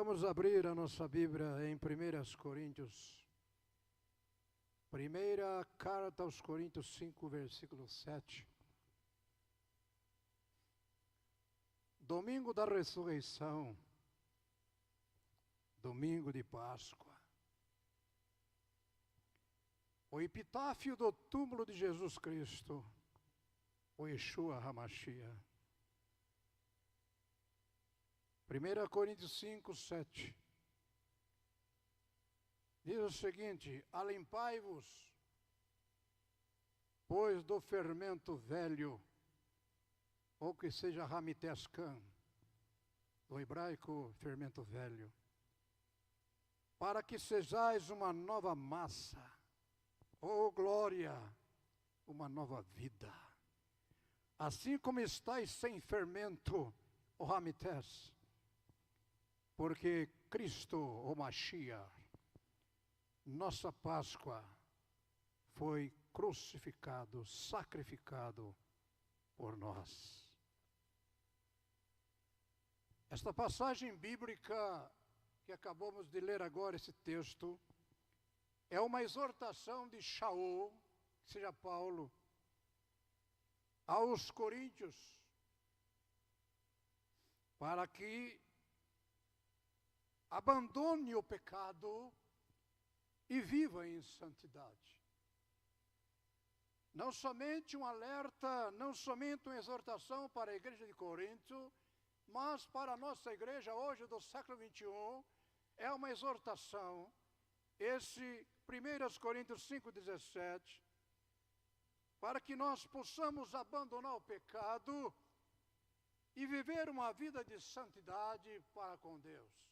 Vamos abrir a nossa Bíblia em 1 Coríntios. Primeira carta aos Coríntios 5, versículo 7. Domingo da ressurreição, domingo de Páscoa. O epitáfio do túmulo de Jesus Cristo, o Yeshua HaMashiach. 1 Coríntios 5, 7. Diz o seguinte: alimpai-vos, pois do fermento velho, ou que seja ramitescan, do hebraico fermento velho, para que sejais uma nova massa, ou glória, uma nova vida. Assim como estáis sem fermento, o ramites, porque Cristo, o Mashiach, nossa Páscoa, foi crucificado, sacrificado por nós. Esta passagem bíblica que acabamos de ler agora, esse texto, é uma exortação de Shaul, que seja Paulo, aos coríntios, para que abandone o pecado e viva em santidade. Não somente um alerta, não somente uma exortação para a igreja de Corinto, mas para a nossa igreja hoje do século 21, é uma exortação. Esse 1 Coríntios 5,17, para que nós possamos abandonar o pecado e viver uma vida de santidade para com Deus.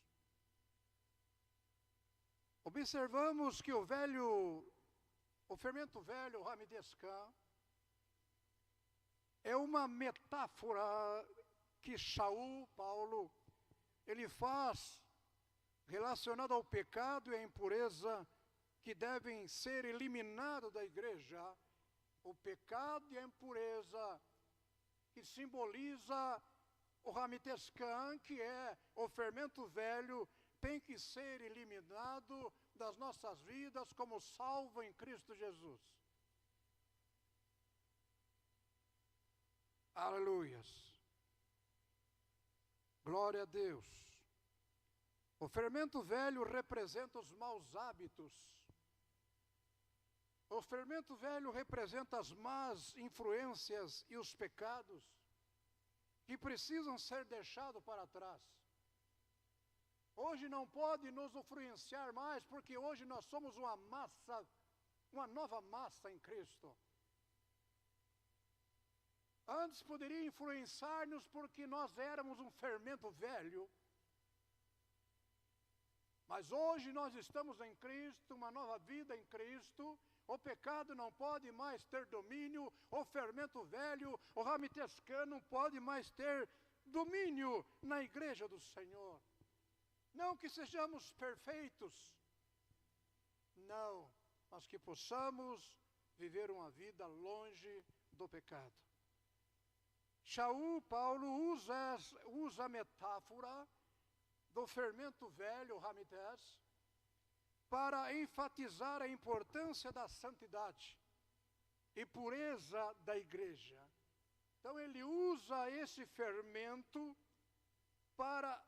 Observamos que o fermento velho, o ramidescan, é uma metáfora que Shaul, Paulo, ele faz relacionada ao pecado e à impureza que devem ser eliminados da igreja. O pecado e a impureza que simboliza o ramitescan, que é o fermento velho, tem que ser eliminado das nossas vidas como salvo em Cristo Jesus. Aleluias. Glória a Deus. O fermento velho representa os maus hábitos. O fermento velho representa as más influências e os pecados que precisam ser deixados para trás. Hoje não pode nos influenciar mais, porque hoje nós somos uma massa, uma nova massa em Cristo. Antes poderia influenciar-nos porque nós éramos um fermento velho. Mas hoje nós estamos em Cristo, uma nova vida em Cristo. O pecado não pode mais ter domínio, o fermento velho, o ramitescan não pode mais ter domínio na igreja do Senhor. Não que sejamos perfeitos, não, mas que possamos viver uma vida longe do pecado. Shaul, Paulo, usa a metáfora do fermento velho, o ramites, para enfatizar a importância da santidade e pureza da igreja. Então ele usa esse fermento para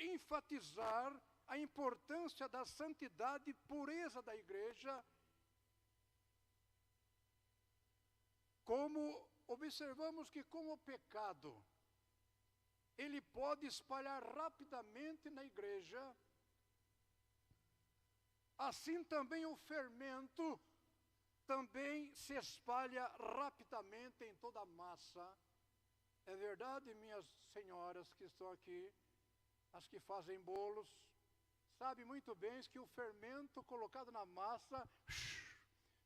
enfatizar a importância da santidade e pureza da igreja, como observamos que com o pecado, ele pode espalhar rapidamente na igreja, assim também o fermento também se espalha rapidamente em toda a massa. É verdade, minhas senhoras que estão aqui, as que fazem bolos, sabem muito bem que o fermento colocado na massa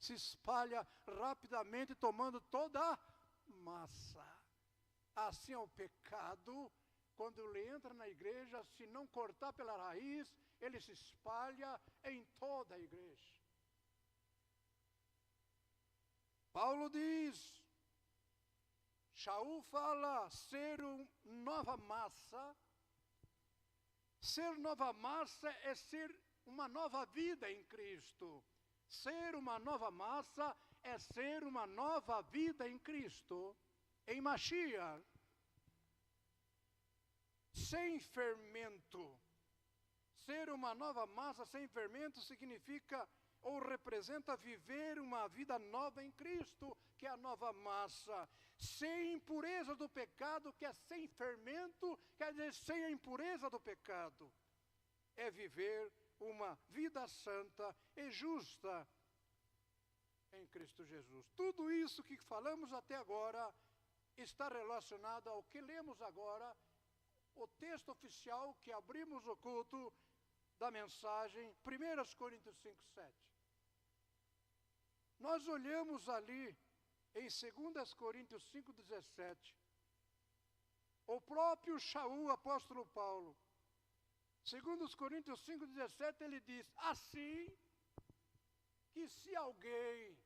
se espalha rapidamente, tomando toda a massa. Assim é o pecado, quando ele entra na igreja, se não cortar pela raiz, ele se espalha em toda a igreja. Paulo diz, Shaul fala ser uma nova massa, Ser nova massa é ser uma nova vida em Cristo. Ser uma nova massa é ser uma nova vida em Cristo, em Mashiach. Sem fermento. Ser uma nova massa sem fermento significa ou representa viver uma vida nova em Cristo, que é a nova massa. Sem impureza do pecado, que é sem fermento, quer dizer, sem a impureza do pecado. É viver uma vida santa e justa em Cristo Jesus. Tudo isso que falamos até agora está relacionado ao que lemos agora, o texto oficial que abrimos o culto da mensagem, 1 Coríntios 5:7. Nós olhamos ali em 2 Coríntios 5:17, o próprio Shaul, apóstolo Paulo, 2 Coríntios 5:17, ele diz: assim que se alguém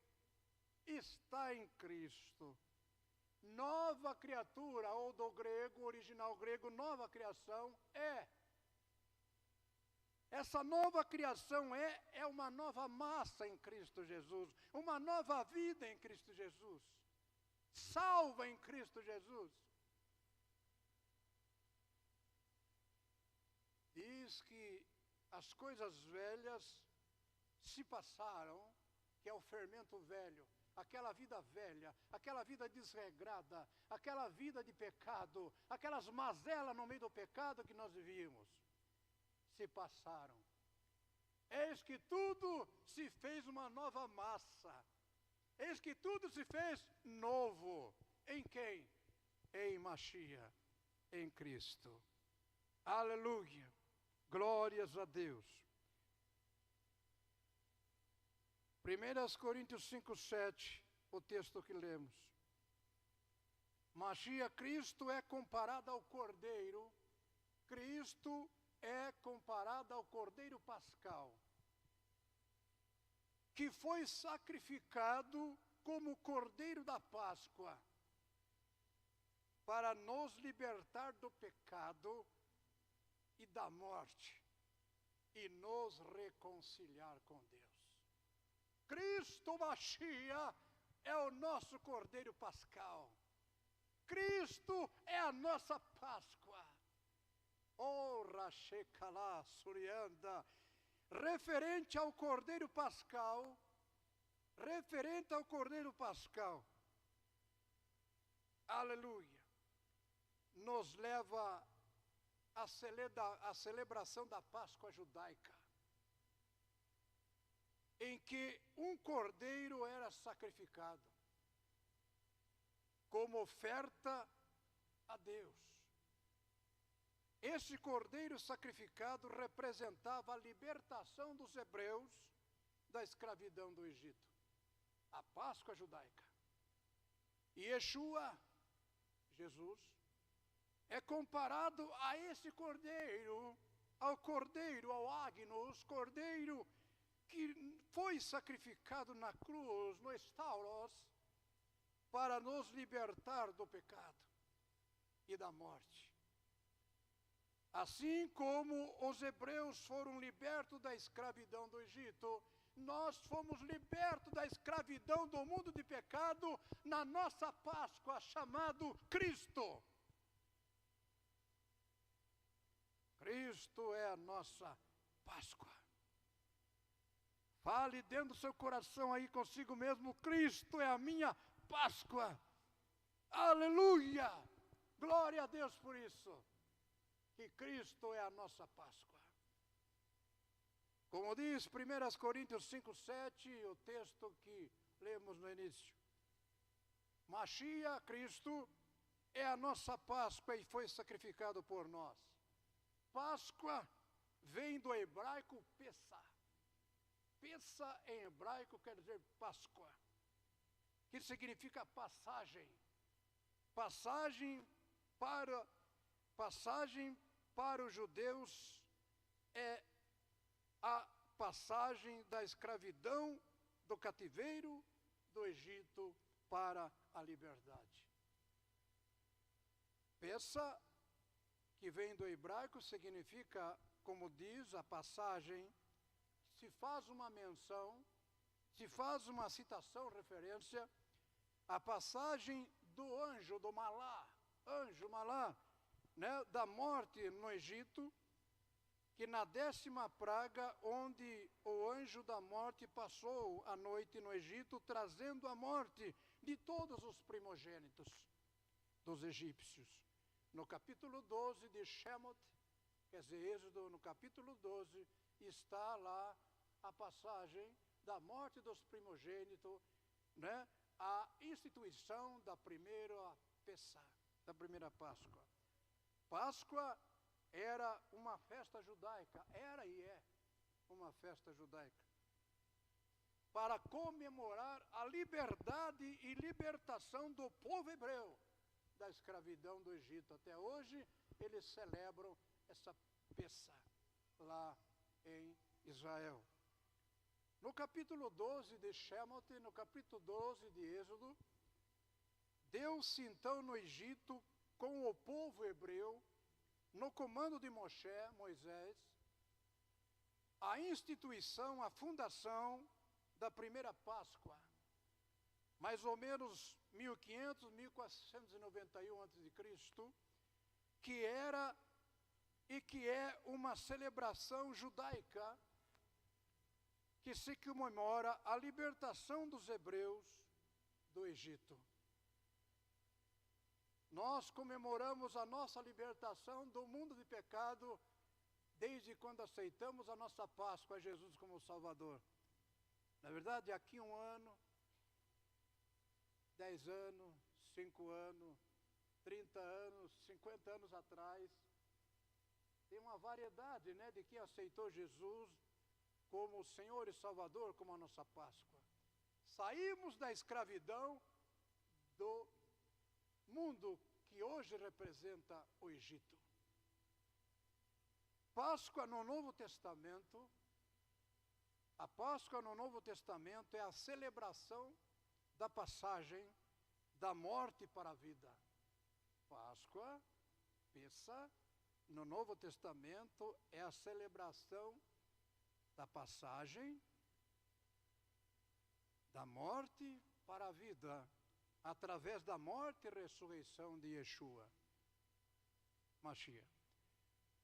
está em Cristo, nova criatura, ou do grego, original grego, nova criação, essa nova criação é uma nova massa em Cristo Jesus, uma nova vida em Cristo Jesus, salva em Cristo Jesus. Diz que as coisas velhas se passaram, que é o fermento velho, aquela vida velha, aquela vida desregrada, aquela vida de pecado, aquelas mazelas no meio do pecado que nós vivíamos, se passaram. Eis que tudo se fez uma nova massa. Eis que tudo se fez novo. Em quem? Em Mashiach, em Cristo. Aleluia. Glórias a Deus. 1 Coríntios 5:7, o texto que lemos. Mashiach, Cristo é comparado ao Cordeiro. Cristo é comparado ao Cordeiro Pascal, que foi sacrificado como Cordeiro da Páscoa, para nos libertar do pecado e da morte, e nos reconciliar com Deus. Cristo Mashiach é o nosso Cordeiro Pascal. Cristo é a nossa Páscoa. Oh, Rashekala Surianda, referente ao Cordeiro Pascal, aleluia, nos leva à celebração da Páscoa judaica, em que um cordeiro era sacrificado como oferta a Deus. Esse cordeiro sacrificado representava a libertação dos hebreus da escravidão do Egito, a Páscoa judaica. E Yeshua, Jesus, é comparado a esse cordeiro, ao Agnus, cordeiro que foi sacrificado na cruz, no Estauros, para nos libertar do pecado e da morte. Assim como os hebreus foram libertos da escravidão do Egito, nós fomos libertos da escravidão do mundo de pecado na nossa Páscoa, chamado Cristo. Cristo é a nossa Páscoa. Fale dentro do seu coração aí consigo mesmo: Cristo é a minha Páscoa. Aleluia! Glória a Deus por isso. Que Cristo é a nossa Páscoa. Como diz 1 Coríntios 5:7, o texto que lemos no início. Mashiach, Cristo, é a nossa Páscoa e foi sacrificado por nós. Páscoa vem do hebraico Pessah. Pessah em hebraico quer dizer Páscoa, que significa passagem. Passagem para os judeus é a passagem da escravidão, do cativeiro do Egito para a liberdade. Pessah, que vem do hebraico, significa como diz a passagem, se faz uma menção, se faz uma citação, referência, à passagem do anjo Malá, né, da morte no Egito, que na 10ª praga, onde o anjo da morte passou a noite no Egito, trazendo a morte de todos os primogênitos dos egípcios. No capítulo 12 de Shemot, quer dizer, Êxodo, no capítulo 12, está lá a passagem da morte dos primogênitos, né? A instituição da primeira Pessá, da primeira Páscoa. Páscoa era uma festa judaica, era e é uma festa judaica, para comemorar a liberdade e libertação do povo hebreu da escravidão do Egito. Até hoje, eles celebram essa Pessá lá em Israel. No capítulo 12 de Shemot, no capítulo 12 de Êxodo, deu-se então no Egito com o povo hebreu, no comando de Moisés, a instituição, a fundação da primeira Páscoa, mais ou menos 1500, 1491 a.C., que era e que é uma celebração judaica que se comemora a libertação dos hebreus do Egito. Nós comemoramos a nossa libertação do mundo de pecado desde quando aceitamos a nossa Páscoa, Jesus como Salvador. Na verdade, aqui 1 ano, 10 anos, 5 anos, 30 anos, 50 anos atrás, tem uma variedade, né, de quem aceitou Jesus como Senhor e Salvador, como a nossa Páscoa. Saímos da escravidão do mundo que hoje representa o Egito. Páscoa no Novo Testamento, a Páscoa no Novo Testamento é a celebração da passagem da morte para a vida. Páscoa, Pessá, no Novo Testamento é a celebração da passagem da morte para a vida, através da morte e ressurreição de Yeshua, Mashiach.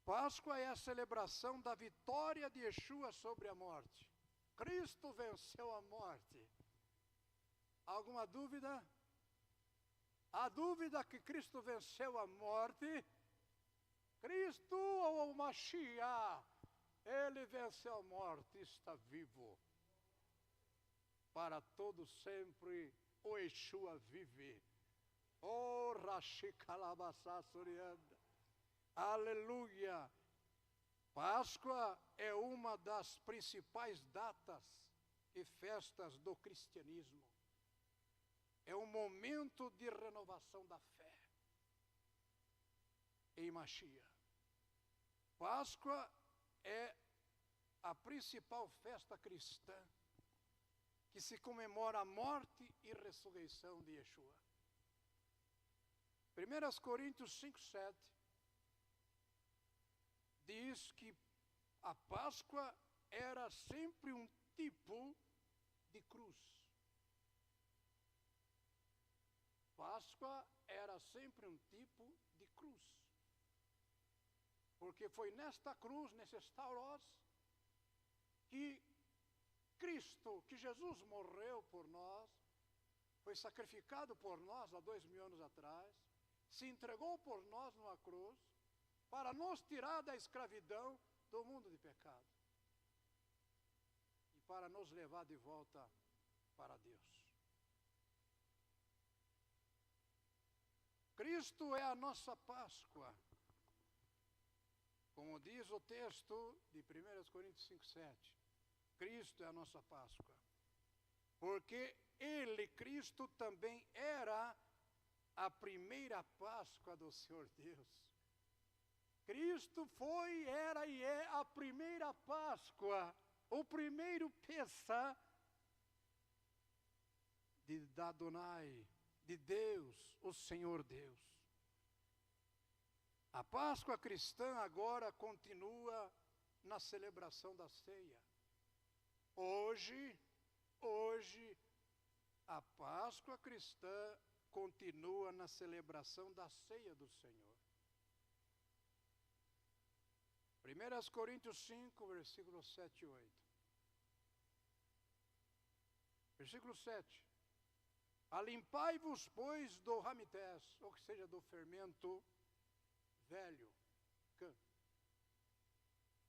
Páscoa é a celebração da vitória de Yeshua sobre a morte. Cristo venceu a morte. Alguma dúvida? A dúvida que Cristo venceu a morte? Cristo ou o Mashiach? Ele venceu a morte, está vivo. Para todo sempre, o Yeshua vive. Oh, Rashi Kalabasa Surianda. Aleluia! Páscoa é uma das principais datas e festas do cristianismo. É um momento de renovação da fé em Mashiach. Páscoa é a principal festa cristã que se comemora a morte e ressurreição de Yeshua. 1 Coríntios 5:7 diz que a Páscoa era sempre um tipo de cruz. Páscoa era sempre um tipo de cruz. Porque foi nesta cruz, nesses tauros, que Cristo, que Jesus morreu por nós, foi sacrificado por nós há 2000 anos atrás, se entregou por nós numa cruz, para nos tirar da escravidão do mundo de pecado e para nos levar de volta para Deus. Cristo é a nossa Páscoa, como diz o texto de 1 Coríntios 5:7. Cristo é a nossa Páscoa, porque Ele, Cristo, também era a primeira Páscoa do Senhor Deus. Cristo foi, era e é a primeira Páscoa, o primeiro Pessá de Adonai, de Deus, o Senhor Deus. A Páscoa cristã agora continua na celebração da ceia. Hoje, a Páscoa cristã continua na celebração da ceia do Senhor. 1 Coríntios 5, versículos 7 e 8. Versículo 7. Alimpai-vos, pois, do ramités, ou seja, do fermento velho,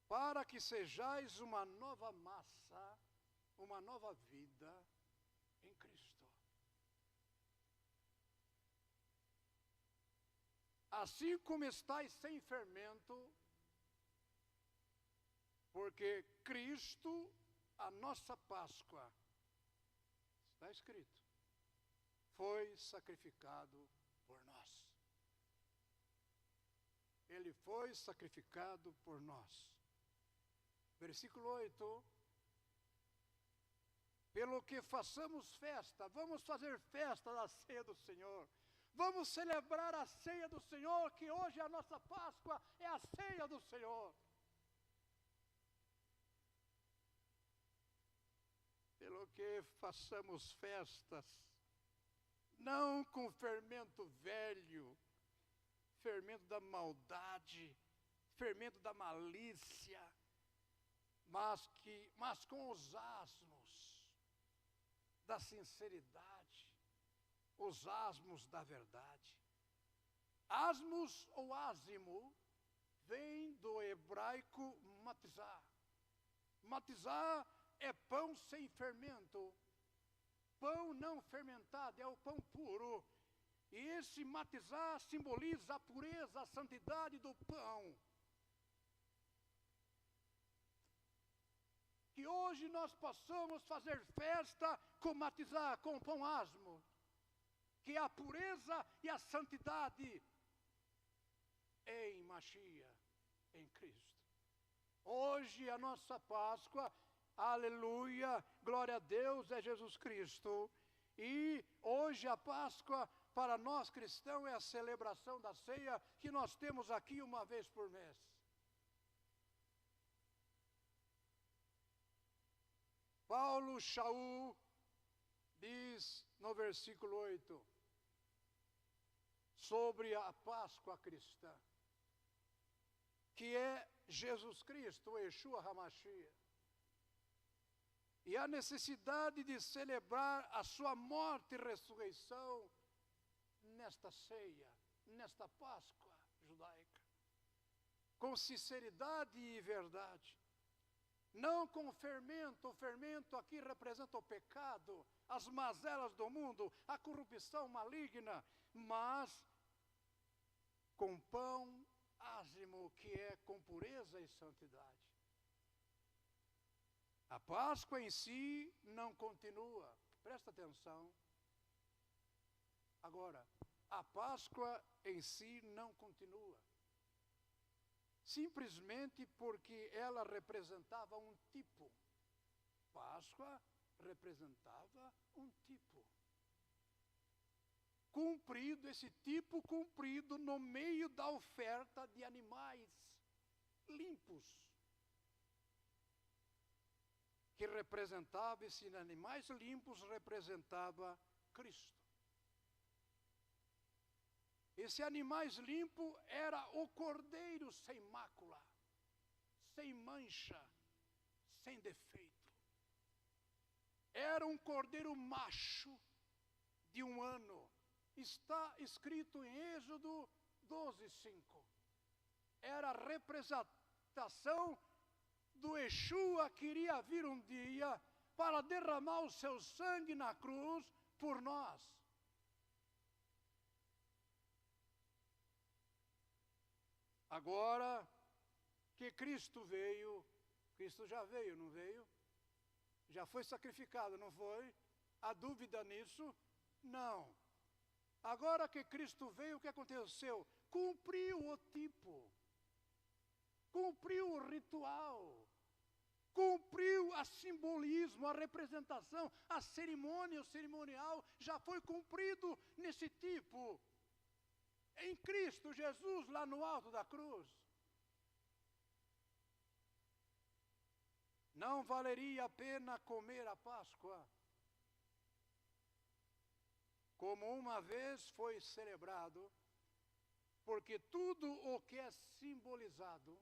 para que sejais uma nova massa, uma nova vida em Cristo. Assim como estáis sem fermento, porque Cristo, a nossa Páscoa, está escrito, foi sacrificado por nós. Ele foi sacrificado por nós. Versículo 8. Pelo que façamos festa, vamos fazer festa da ceia do Senhor. Vamos celebrar a ceia do Senhor, que hoje a nossa Páscoa é a ceia do Senhor. Pelo que façamos festas, não com fermento velho, fermento da maldade, fermento da malícia, mas com os asmos da sinceridade, os asmos da verdade. Asmos ou ázimo vem do hebraico matizar. Matizar é pão sem fermento. Pão não fermentado é o pão puro. E esse matizar simboliza a pureza, a santidade do pão. Que hoje nós possamos fazer festa com matizar, com pão asmo. Que é a pureza e a santidade em Mashiach, em Cristo. Hoje a nossa Páscoa, aleluia, glória a Deus, é Jesus Cristo. E hoje a Páscoa para nós cristãos é a celebração da ceia que nós temos aqui uma vez por mês. Paulo Shaul diz no versículo 8 sobre a Páscoa cristã, que é Jesus Cristo, o Yeshua HaMashiach, e a necessidade de celebrar a sua morte e ressurreição nesta ceia, nesta Páscoa judaica, com sinceridade e verdade, não com fermento. O fermento aqui representa o pecado, as mazelas do mundo, a corrupção maligna, mas com pão ázimo, que é com pureza e santidade. A Páscoa em si não continua, presta atenção. Agora, a Páscoa em si não continua, simplesmente porque ela representava um tipo. Páscoa representava um tipo. Cumprido, esse tipo cumprido no meio da oferta de animais limpos. Que representava, esses animais limpos representava Cristo. Esse animais limpo era o cordeiro sem mácula, sem mancha, sem defeito. Era um cordeiro macho de 1 ano. Está escrito em Êxodo 12:5. Era a representação do Yeshua que iria vir um dia para derramar o seu sangue na cruz por nós. Agora que Cristo veio, Cristo já veio, não veio? Já foi sacrificado, não foi? Há dúvida nisso? Não. Agora que Cristo veio, o que aconteceu? Cumpriu o tipo, cumpriu o ritual, cumpriu a simbolismo, a representação, a cerimônia, o cerimonial, já foi cumprido nesse tipo. Em Cristo Jesus, lá no alto da cruz. não valeria a pena comer a Páscoa, como uma vez foi celebrado, porque tudo o que é simbolizado,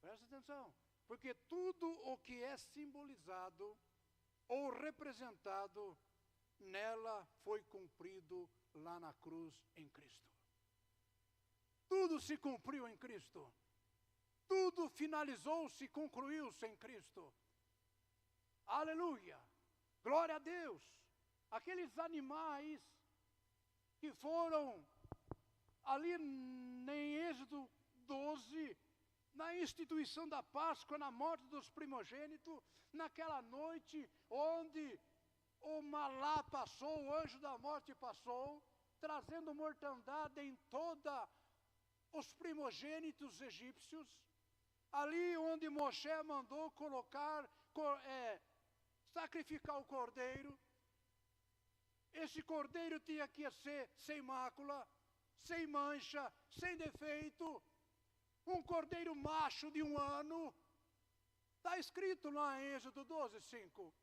presta atenção, porque tudo o que é simbolizado ou representado nela foi cumprido lá na cruz em Cristo. Tudo se cumpriu em Cristo. Tudo finalizou-se, concluiu-se em Cristo. Aleluia! Glória a Deus! Aqueles animais que foram ali em Êxodo 12, na instituição da Páscoa, na morte dos primogênitos, naquela noite onde o Malá passou, o anjo da morte passou, trazendo mortandade em toda os primogênitos egípcios, ali onde Moshe mandou sacrificar o cordeiro. Esse cordeiro tinha que ser sem mácula, sem mancha, sem defeito, um cordeiro macho de 1 ano. Está escrito lá em Êxodo 12, 5.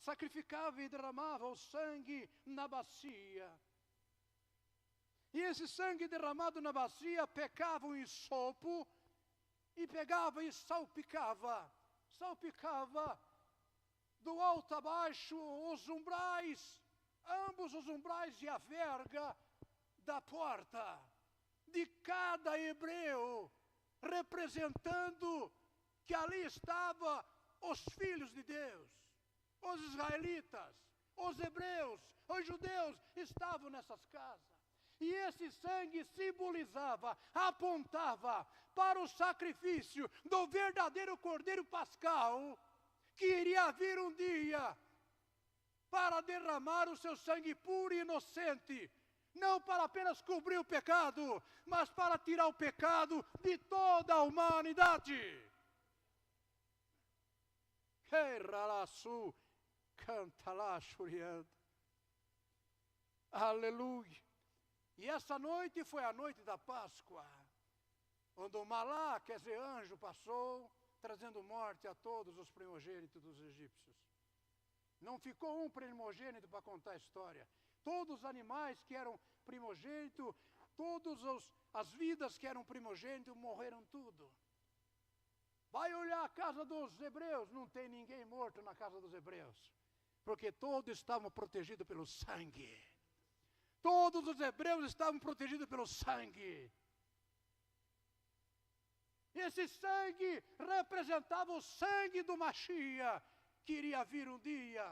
Sacrificava e derramava o sangue na bacia. E esse sangue derramado na bacia pecava um ensopo e pegava e salpicava do alto a baixo os umbrais, ambos os umbrais e a verga da porta de cada hebreu, representando que ali estavam os filhos de Deus, os israelitas, os hebreus, os judeus estavam nessas casas. E esse sangue simbolizava, apontava para o sacrifício do verdadeiro Cordeiro Pascal, que iria vir um dia para derramar o seu sangue puro e inocente, não para apenas cobrir o pecado, mas para tirar o pecado de toda a humanidade. Aleluia. E essa noite foi a noite da Páscoa, onde o Malá, quer dizer, anjo, passou, trazendo morte a todos os primogênitos dos egípcios. Não ficou um primogênito para contar a história. Todos os animais que eram primogênitos, todas as vidas que eram primogênitos, morreram tudo. Vai olhar a casa dos hebreus, não tem ninguém morto na casa dos hebreus, porque todos estavam protegidos pelo sangue. Todos os hebreus estavam protegidos pelo sangue. Esse sangue representava o sangue do Mashiach, que iria vir um dia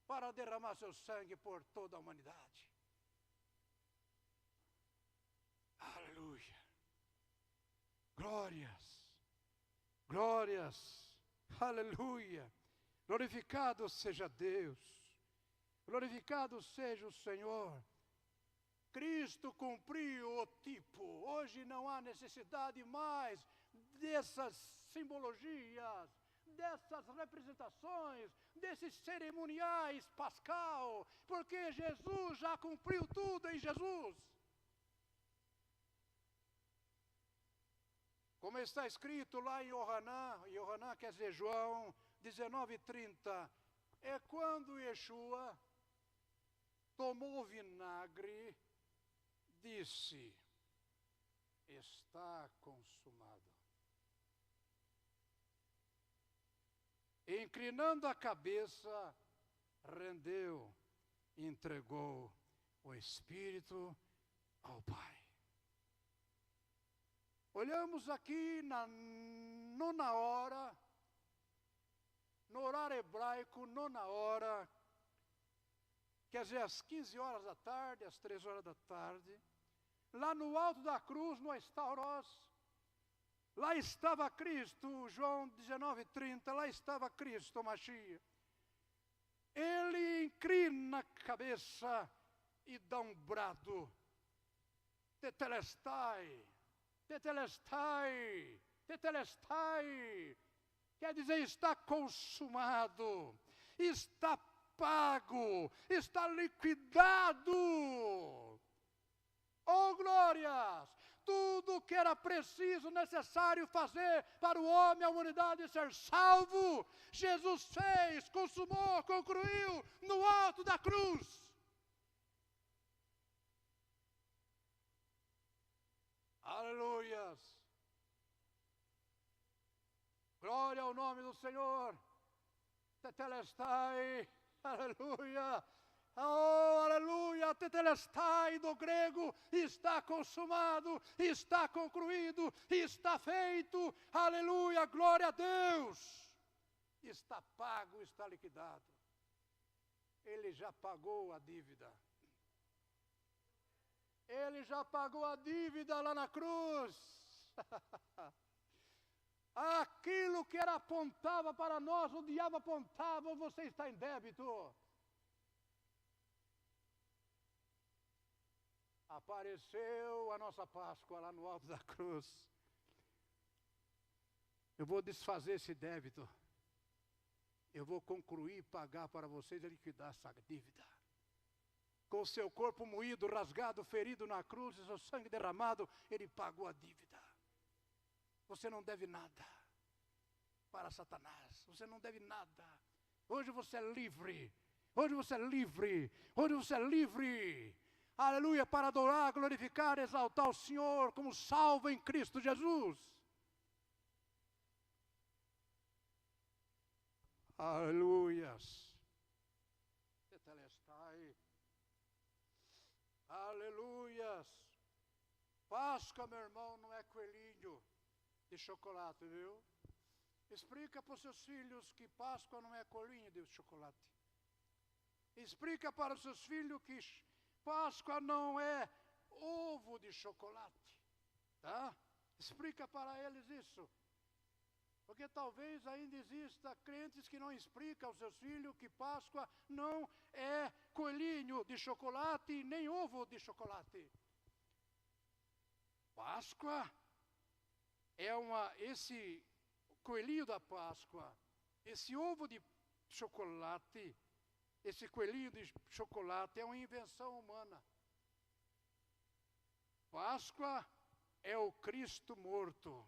para derramar seu sangue por toda a humanidade. Aleluia. Glórias. Glórias. Aleluia. Glorificado seja Deus. Glorificado seja o Senhor. Cristo cumpriu o tipo. Hoje não há necessidade mais dessas simbologias, dessas representações, desses cerimoniais pascal, porque Jesus já cumpriu tudo em Jesus. Como está escrito lá em Yohanan quer dizer João 19:30, é quando Yeshua tomou o vinagre, disse, está consumado. Inclinando a cabeça, rendeu, entregou o Espírito ao Pai. Olhamos aqui na 9ª hora, no horário hebraico, 9ª hora, quer dizer, às 15 horas da tarde, às 3 horas da tarde, lá no alto da cruz, no Estauros, lá estava Cristo, João 19:30, lá estava Cristo, o Mashiach. Ele inclina a cabeça e dá um brado, tetelestai, tetelestai, tetelestai, quer dizer, está consumado, está pago, está liquidado. Oh glórias! Tudo que era preciso, necessário fazer para o homem, a humanidade ser salvo, Jesus fez, consumou, concluiu no alto da cruz. Aleluias. Glória ao nome do Senhor. Tetelestai. Aleluia. Oh, aleluia, tetelestai do grego, está consumado, está concluído, está feito, aleluia, glória a Deus. Está pago, está liquidado. Ele já pagou a dívida. Ele já pagou a dívida lá na cruz. Aquilo que era apontava para nós, o diabo apontava, você está em débito. Apareceu a nossa Páscoa lá no alto da cruz. Eu vou desfazer esse débito. Eu vou concluir, pagar para vocês e liquidar essa dívida. Com o seu corpo moído, rasgado, ferido na cruz, e seu sangue derramado, ele pagou a dívida. Você não deve nada para Satanás. Você não deve nada. Hoje você é livre. Hoje você é livre. Hoje você é livre. Aleluia, para adorar, glorificar, exaltar o Senhor como salvo em Cristo Jesus. Aleluias. Tetelestai. Aleluias. Páscoa, meu irmão, não é coelhinho de chocolate, viu? Explica para os seus filhos que Páscoa não é coelhinho de chocolate. Explica para os seus filhos que Páscoa não é ovo de chocolate, tá? Explica para eles isso. Porque talvez ainda exista crentes que não explicam aos seus filhos que Páscoa não é coelhinho de chocolate nem ovo de chocolate. Páscoa é esse coelhinho da Páscoa, esse ovo de chocolate, esse coelhinho de chocolate é uma invenção humana. Páscoa é o Cristo morto,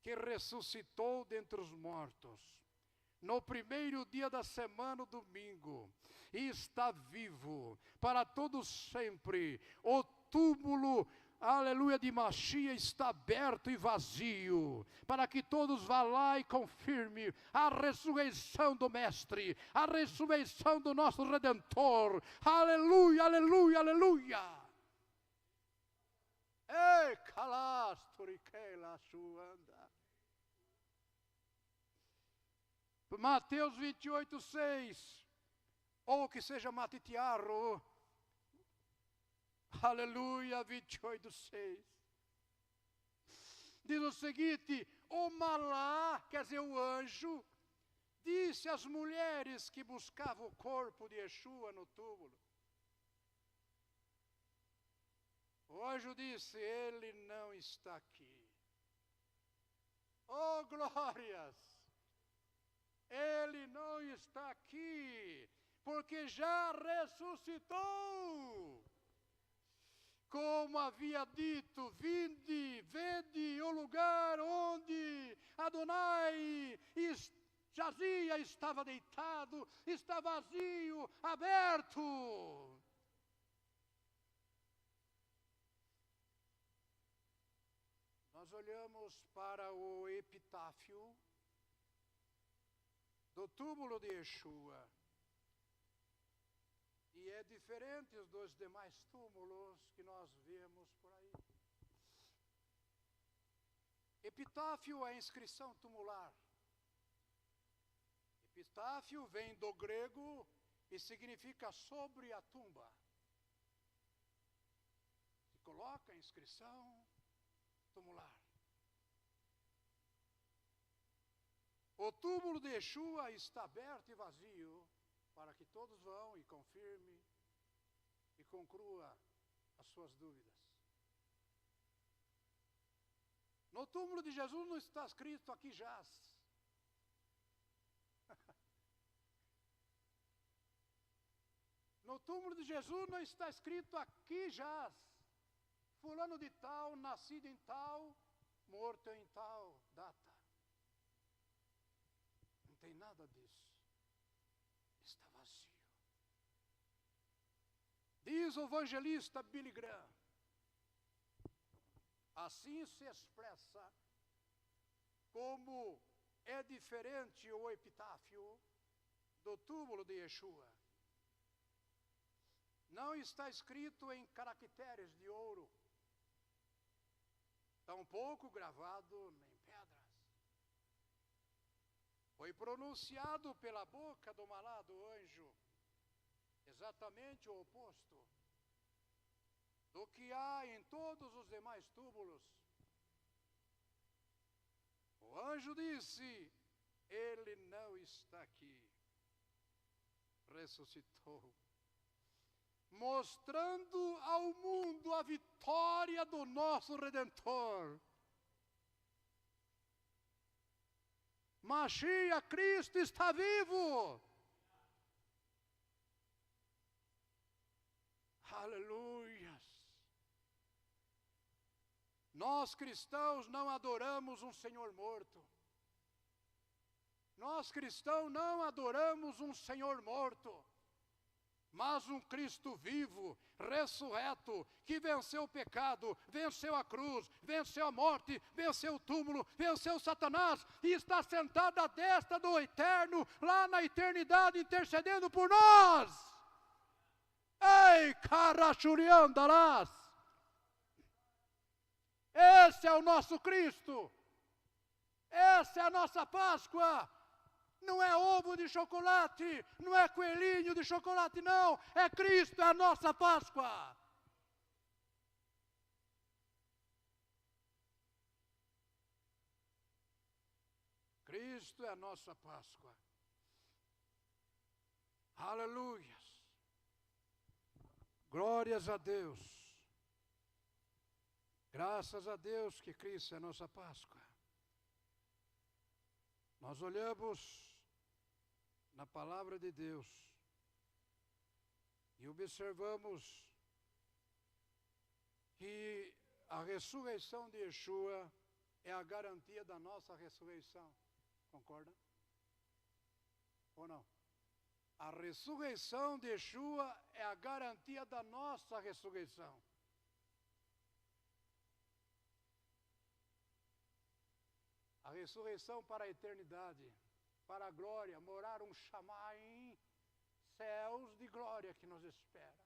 que ressuscitou dentre os mortos, no primeiro dia da semana, domingo, e está vivo para todos sempre. O túmulo, aleluia, de Machia está aberto e vazio, para que todos vá lá e confirme a ressurreição do Mestre, a ressurreição do nosso Redentor. Aleluia, aleluia, aleluia. Ei, calasturi, que la suanda. Mateus 28, 6, ou que seja Matitiarro, aleluia, 28, 6, diz o seguinte: o malá, quer dizer o anjo, disse às mulheres que buscavam o corpo de Yeshua no túmulo, o anjo disse, ele não está aqui. Oh, glórias! Ele não está aqui, porque já ressuscitou. Como havia dito, vinde, vede o lugar onde Adonai jazia, estava deitado, está vazio, aberto. Nós olhamos para o epitáfio do túmulo de Yeshua. E é diferente dos demais túmulos que nós vemos por aí. Epitáfio é inscrição tumular. Epitáfio vem do grego e significa sobre a tumba. Se coloca a inscrição tumular. O túmulo de Yeshua está aberto e vazio, para que todos vão e confirme e conclua as suas dúvidas. No túmulo de Jesus não está escrito aqui jaz. No túmulo de Jesus não está escrito aqui jaz. fulano de tal, nascido em tal, morto em tal data. Não tem nada disso. Está vazio. Diz o evangelista Billy Graham, assim se expressa como é diferente o epitáfio do túmulo de Yeshua. Não está escrito em caracteres de ouro, tampouco gravado em pedras. Foi pronunciado pela boca do malado anjo exatamente o oposto do que há em todos os demais túmulos. O anjo disse: ele não está aqui. Ressuscitou, mostrando ao mundo a vitória do nosso Redentor. Mashiach, Cristo está vivo. Aleluias. Nós cristãos não adoramos um Senhor morto. Nós cristãos não adoramos um Senhor morto, mas um Cristo vivo, ressurreto, que venceu o pecado, venceu a cruz, venceu a morte, venceu o túmulo, venceu Satanás, e está sentado à destra do Eterno, lá na eternidade, intercedendo por nós. Ei, carachuriandarás! Esse é o nosso Cristo, essa é a nossa Páscoa. Não é ovo de chocolate, não é coelhinho de chocolate, não. É Cristo, é a nossa Páscoa. Cristo é a nossa Páscoa. Aleluias. Glórias a Deus. Graças a Deus que Cristo é a nossa Páscoa. Nós olhamos na palavra de Deus e observamos que a ressurreição de Yeshua é a garantia da nossa ressurreição. Concorda? Ou não? A ressurreição de Yeshua é a garantia da nossa ressurreição. A ressurreição para a eternidade, para a glória, morar um Shammai, céus de glória que nos espera.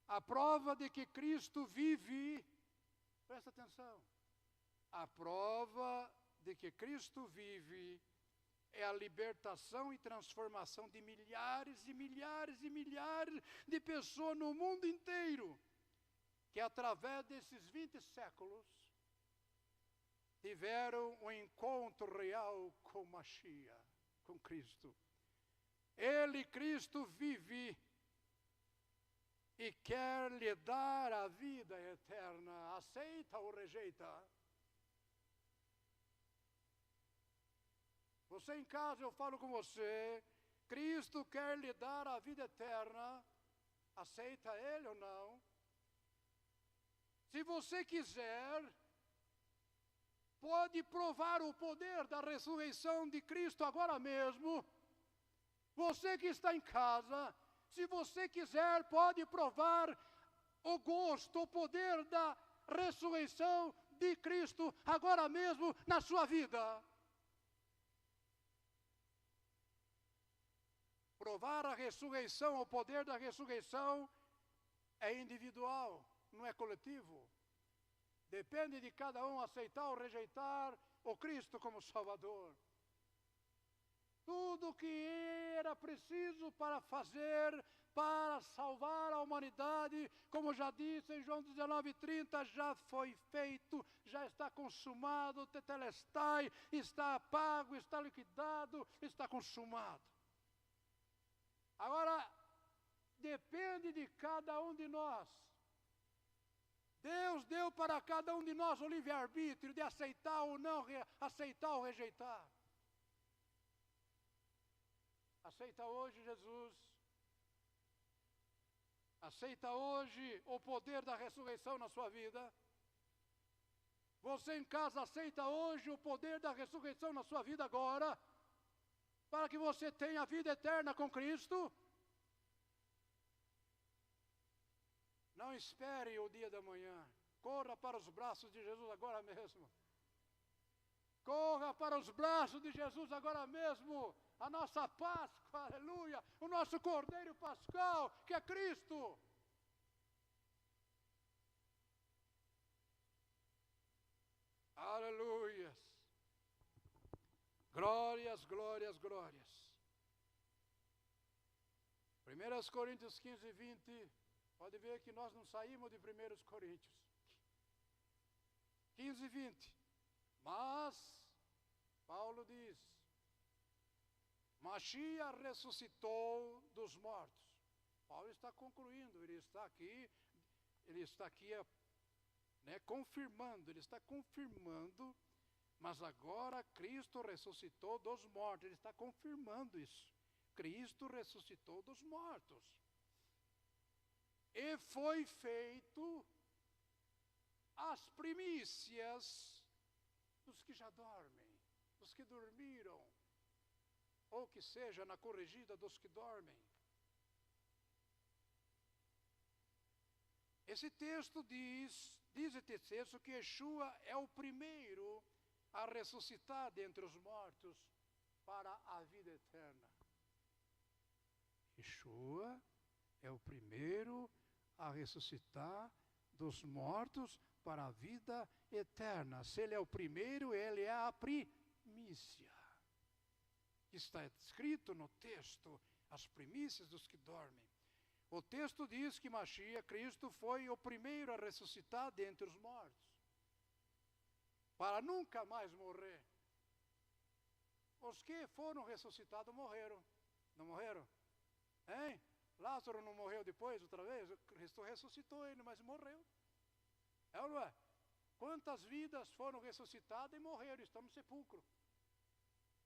A prova de que Cristo vive, presta atenção, a prova de que Cristo vive é a libertação e transformação de milhares e milhares e milhares de pessoas no mundo inteiro, que através desses 20 séculos tiveram um encontro real com Mashiach, com Cristo. Ele, Cristo, vive e quer lhe dar a vida eterna. Aceita ou rejeita? Você em casa, eu falo com você, Cristo quer lhe dar a vida eterna. Aceita Ele ou não? Se você quiser, pode provar o poder da ressurreição de Cristo agora mesmo. Você que está em casa, se você quiser, pode provar o gosto, o poder da ressurreição de Cristo agora mesmo na sua vida. Provar a ressurreição, o poder da ressurreição é individual, não é coletivo. Depende de cada um aceitar ou rejeitar o Cristo como Salvador. Tudo que era preciso para fazer, para salvar a humanidade, como já disse em João 19:30, já foi feito, já está consumado, tetelestai, está pago, está liquidado, está consumado. Agora, depende de cada um de nós. Deus deu para cada um de nós o livre-arbítrio de aceitar ou não, aceitar ou rejeitar. Aceita hoje Jesus aceita hoje o poder da ressurreição na sua vida? Você em casa aceita hoje o poder da ressurreição na sua vida agora? Para que você tenha vida eterna com Cristo? Não espere o dia da manhã. Corra para os braços de Jesus agora mesmo. Corra para os braços de Jesus agora mesmo. A nossa Páscoa, aleluia. O nosso Cordeiro Pascal, que é Cristo. Aleluias. Glórias, glórias, glórias. 1 Coríntios 15, 20. Pode ver que nós não saímos de 1 Coríntios. 15, 20. Mas, Paulo diz, Mashiach ressuscitou dos mortos. Paulo está concluindo, ele está aqui confirmando, ele está confirmando, mas agora Cristo ressuscitou dos mortos, ele está confirmando isso. Cristo ressuscitou dos mortos. E foi feito as primícias dos que já dormem, dos que dormiram, ou que seja, na corrigida dos que dormem. Esse texto diz esse texto que Yeshua é o primeiro a ressuscitar dentre os mortos para a vida eterna. Yeshua é o primeiro a ressuscitar dos mortos para a vida eterna. Se ele é o primeiro, ele é a primícia. Está escrito no texto, as primícias dos que dormem. O texto diz que Mashiach, Cristo, foi o primeiro a ressuscitar dentre os mortos, para nunca mais morrer. Os que foram ressuscitados morreram. Não morreram? Hein? Lázaro não morreu depois, outra vez? Cristo ressuscitou ele, mas morreu. É ou não é? Quantas vidas foram ressuscitadas e morreram, estão no sepulcro?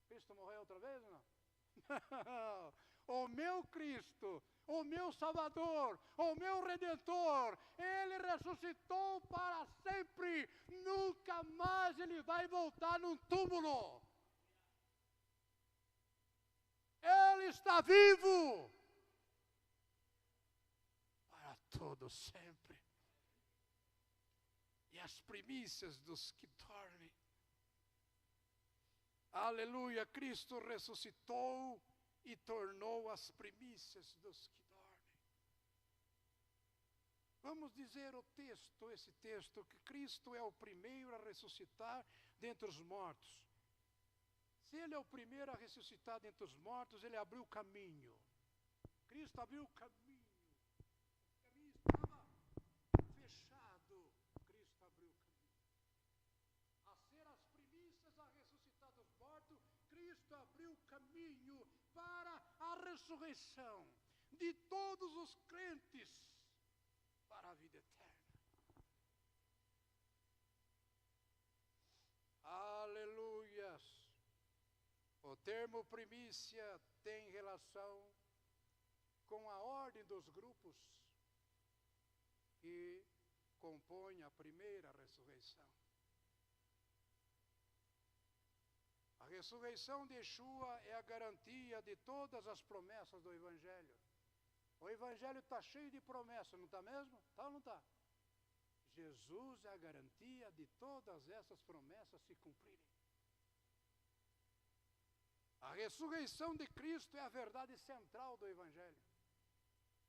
Cristo morreu outra vez ou não? O meu Cristo, o meu Salvador, o meu Redentor, Ele ressuscitou para sempre. Nunca mais Ele vai voltar num túmulo. Ele está vivo para todo sempre. E as primícias dos que dormem. Aleluia, Cristo ressuscitou e tornou as primícias dos que dormem. Vamos dizer esse texto, que Cristo é o primeiro a ressuscitar dentre os mortos. Se Ele é o primeiro a ressuscitar dentre os mortos, Ele abriu o caminho. Cristo abriu o caminho. O caminho estava fechado. Cristo abriu o caminho. A ser as primícias a ressuscitar dos mortos, Cristo abriu o caminho para a ressurreição de todos os crentes para a vida eterna. Aleluias! O termo primícia tem relação com a ordem dos grupos que compõem a primeira ressurreição. A ressurreição de Yeshua é a garantia de todas as promessas do Evangelho. O Evangelho está cheio de promessas, não está mesmo? Está ou não está? Jesus é a garantia de todas essas promessas se cumprirem. A ressurreição de Cristo é a verdade central do Evangelho.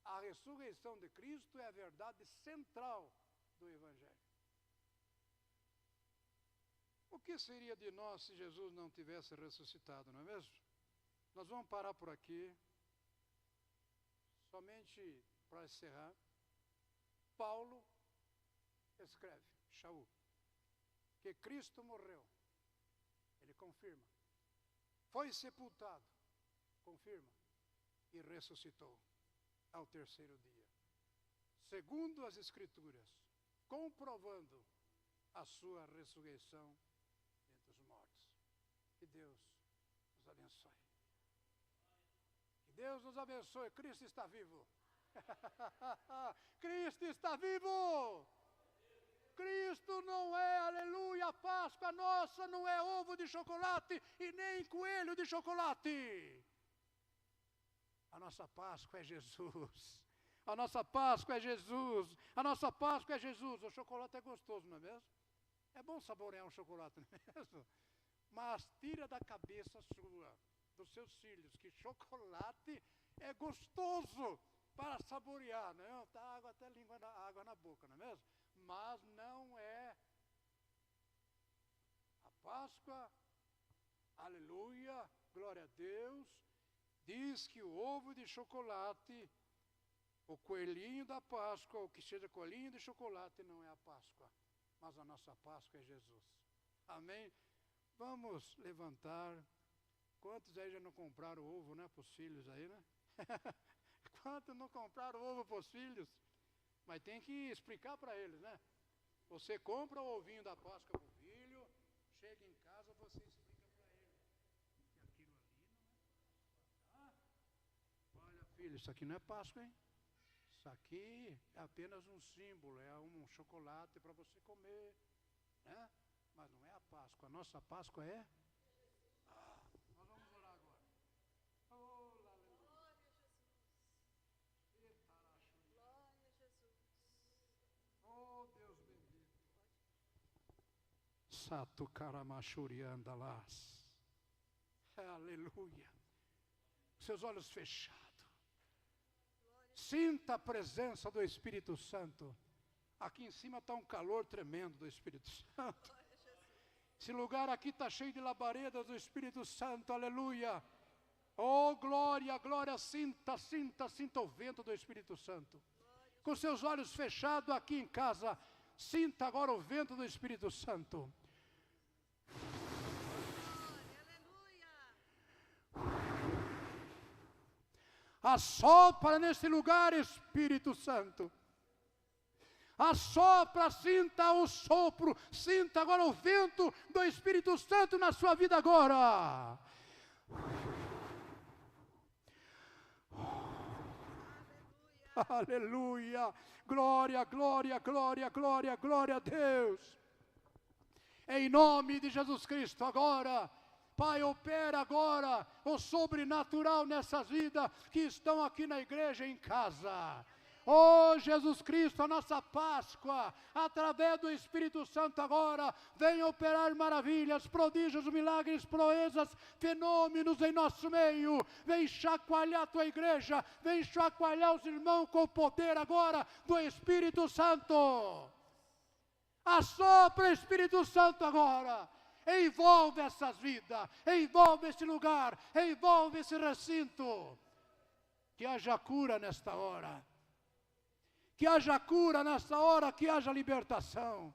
A ressurreição de Cristo é a verdade central do Evangelho. O que seria de nós se Jesus não tivesse ressuscitado, não é mesmo? Nós vamos parar por aqui. Somente para encerrar, Paulo escreve, Shaul, que Cristo morreu. Ele confirma. Foi sepultado, confirma, e ressuscitou ao terceiro dia. Segundo as Escrituras, comprovando a sua ressurreição dentre os mortos. Que Deus nos abençoe. Que Deus nos abençoe. Cristo está vivo. está vivo. Cristo não é, aleluia, a Páscoa nossa não é ovo de chocolate e nem coelho de chocolate. A nossa Páscoa é Jesus. A nossa Páscoa é Jesus. A nossa Páscoa é Jesus. O chocolate é gostoso, não é mesmo? É bom saborear um chocolate, não é mesmo? Mas tira da cabeça sua, dos seus filhos, que chocolate é gostoso para saborear, não é? Tá água até língua água na boca, não é mesmo? Mas não é a Páscoa, aleluia, glória a Deus, diz que o ovo de chocolate, o coelhinho da Páscoa, o que seja coelhinho de chocolate, não é a Páscoa, mas a nossa Páscoa é Jesus. Amém? Vamos levantar. Quantos aí já não compraram ovo, né, para os filhos aí, né? Quantos não compraram ovo para os filhos? Mas tem que explicar para eles, né? Você compra o ovinho da Páscoa para o filho, chega em casa, você explica para ele que aquilo ali não é Páscoa. Olha, filho, isso aqui não é Páscoa, hein? Isso aqui é apenas um símbolo, é um chocolate para você comer, né? Mas não é a Páscoa. A nossa Páscoa é... nós vamos orar agora. Oh, aleluia. Glória a Jesus. Oh, Deus bendito. Sato karamachuriandalas. Aleluia. Seus olhos fechados. Sinta a presença do Espírito Santo. Aqui em cima está um calor tremendo do Espírito Santo. Esse lugar aqui está cheio de labaredas do Espírito Santo, aleluia. Oh, glória, glória, sinta, sinta, sinta o vento do Espírito Santo. Com seus olhos fechados aqui em casa, sinta agora o vento do Espírito Santo. Assopra nesse lugar, Espírito Santo. Assopra, sinta o sopro, sinta agora o vento do Espírito Santo na sua vida agora. Aleluia, glória, glória, glória, glória, glória a Deus. Em nome de Jesus Cristo agora, Pai, opera agora o sobrenatural nessas vidas que estão aqui na igreja e em casa. Oh, Jesus Cristo, a nossa Páscoa, através do Espírito Santo agora, vem operar maravilhas, prodígios, milagres, proezas, fenômenos em nosso meio. Vem chacoalhar a tua igreja, vem chacoalhar os irmãos com o poder agora do Espírito Santo. Assopra o Espírito Santo agora. Envolve essas vidas, envolve esse lugar, envolve esse recinto. Que haja cura nesta hora. Que haja cura nesta hora, que haja libertação.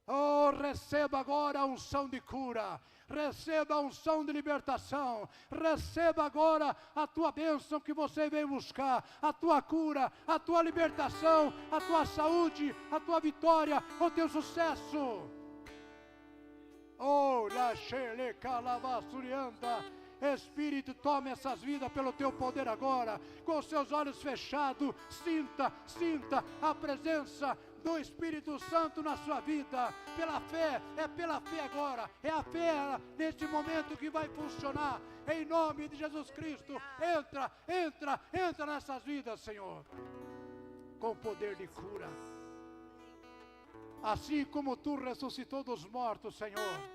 Oh, receba agora a unção de cura. Receba a unção de libertação. Receba agora a tua bênção que você veio buscar. A tua cura, a tua libertação, a tua saúde, a tua vitória, o teu sucesso. Oh, la shele calavassurianda. Espírito, toma essas vidas pelo teu poder agora, com os seus olhos fechados, sinta, sinta a presença do Espírito Santo na sua vida, pela fé, é pela fé agora, é a fé neste momento que vai funcionar, em nome de Jesus Cristo, entra, entra, entra nessas vidas, Senhor, com poder de cura, assim como Tu ressuscitou dos mortos, Senhor.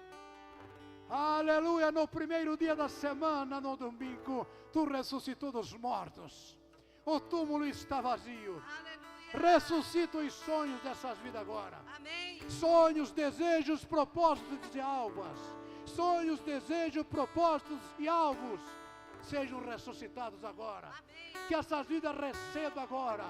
Aleluia, no primeiro dia da semana, no domingo, Tu ressuscitou dos mortos. O túmulo está vazio. Aleluia. Ressuscita os sonhos dessas vidas agora. Amém. Sonhos, desejos, propósitos e alvos. Sonhos, desejos, propósitos e alvos sejam ressuscitados agora. Amém. Que essas vidas recebam agora.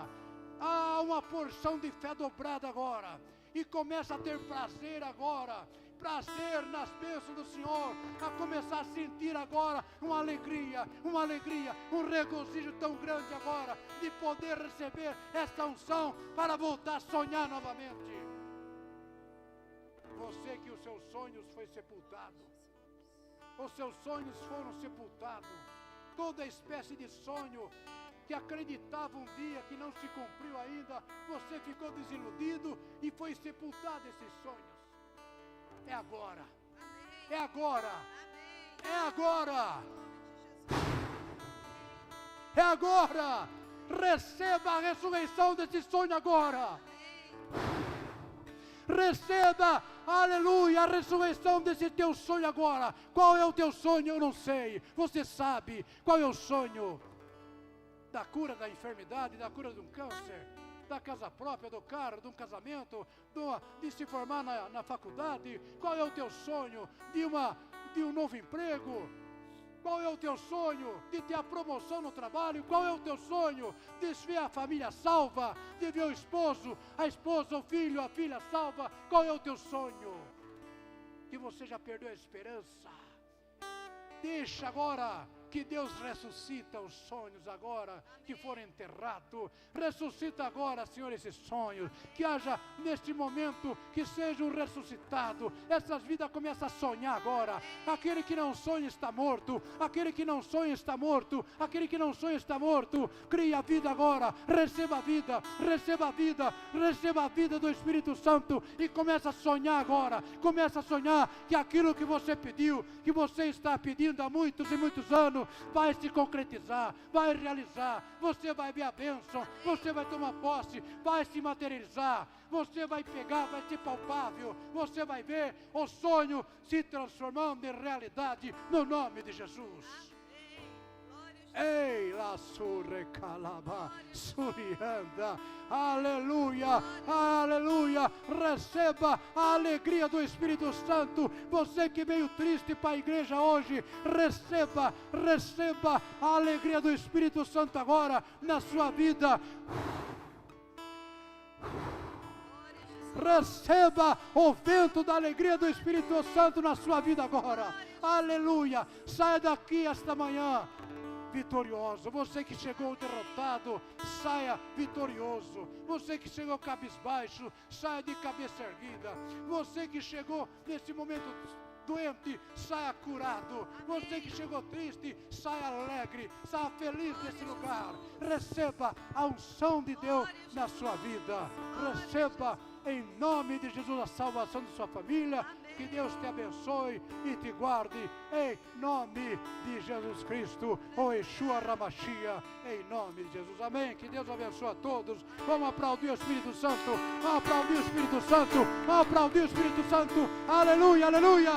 Há uma porção de fé dobrada agora. E começa a ter prazer agora. Prazer nas bênçãos do Senhor, a começar a sentir agora uma alegria, um regozijo tão grande agora, de poder receber esta unção para voltar a sonhar novamente. Você que os seus sonhos foi sepultado, os seus sonhos foram sepultados, toda espécie de sonho que acreditava um dia que não se cumpriu ainda, você ficou desiludido e foi sepultado esses sonhos. É agora. É agora. É agora. É agora. Receba a ressurreição desse sonho agora. Receba, aleluia, a ressurreição desse teu sonho agora. Qual é o teu sonho? Eu não sei. Você sabe qual é o sonho? Da cura da enfermidade, da cura de um câncer, da casa própria, do carro, de um casamento, de se formar na faculdade. Qual é o teu sonho? De um novo emprego? Qual é o teu sonho? De ter a promoção no trabalho? Qual é o teu sonho? De ver a família salva? De ver o esposo, a esposa, o filho, a filha salva? Qual é o teu sonho? Que você já perdeu a esperança? Deixa agora que Deus ressuscita os sonhos agora que foram enterrados. Ressuscita agora, Senhor, esses sonhos. Que haja neste momento, que sejam ressuscitados. Essas vidas começam a sonhar agora. Aquele que não sonha está morto. Aquele que não sonha está morto. Aquele que não sonha está morto. Cria a vida agora. Receba a vida. Receba a vida. Receba a vida do Espírito Santo. E começa a sonhar agora. Começa a sonhar que aquilo que você pediu, que você está pedindo há muitos e muitos anos, vai se concretizar, vai realizar. Você vai ver a bênção, você vai tomar posse, vai se materializar. Você vai pegar, vai ser palpável. Você vai ver o sonho se transformando em realidade no nome de Jesus. Ei, la surre calaba, surianda, aleluia, aleluia, receba a alegria do Espírito Santo. Você que veio triste para a igreja hoje, receba a alegria do Espírito Santo agora na sua vida. Receba o vento da alegria do Espírito Santo na sua vida agora. Aleluia, saia daqui esta manhã vitorioso. Você que chegou derrotado, saia vitorioso. Você que chegou cabisbaixo, saia de cabeça erguida. Você que chegou nesse momento doente, saia curado. Você que chegou triste, saia alegre, saia feliz nesse lugar. Receba a unção de Deus na sua vida. Receba em nome de Jesus a salvação de sua família. Que Deus te abençoe e te guarde em nome de Jesus Cristo, o Yeshua Ramachia, em nome de Jesus. Amém. Que Deus abençoe a todos. Vamos aplaudir o Espírito Santo. Vamos aplaudir o Espírito Santo. Vamos aplaudir o Espírito Santo. Aleluia, aleluia.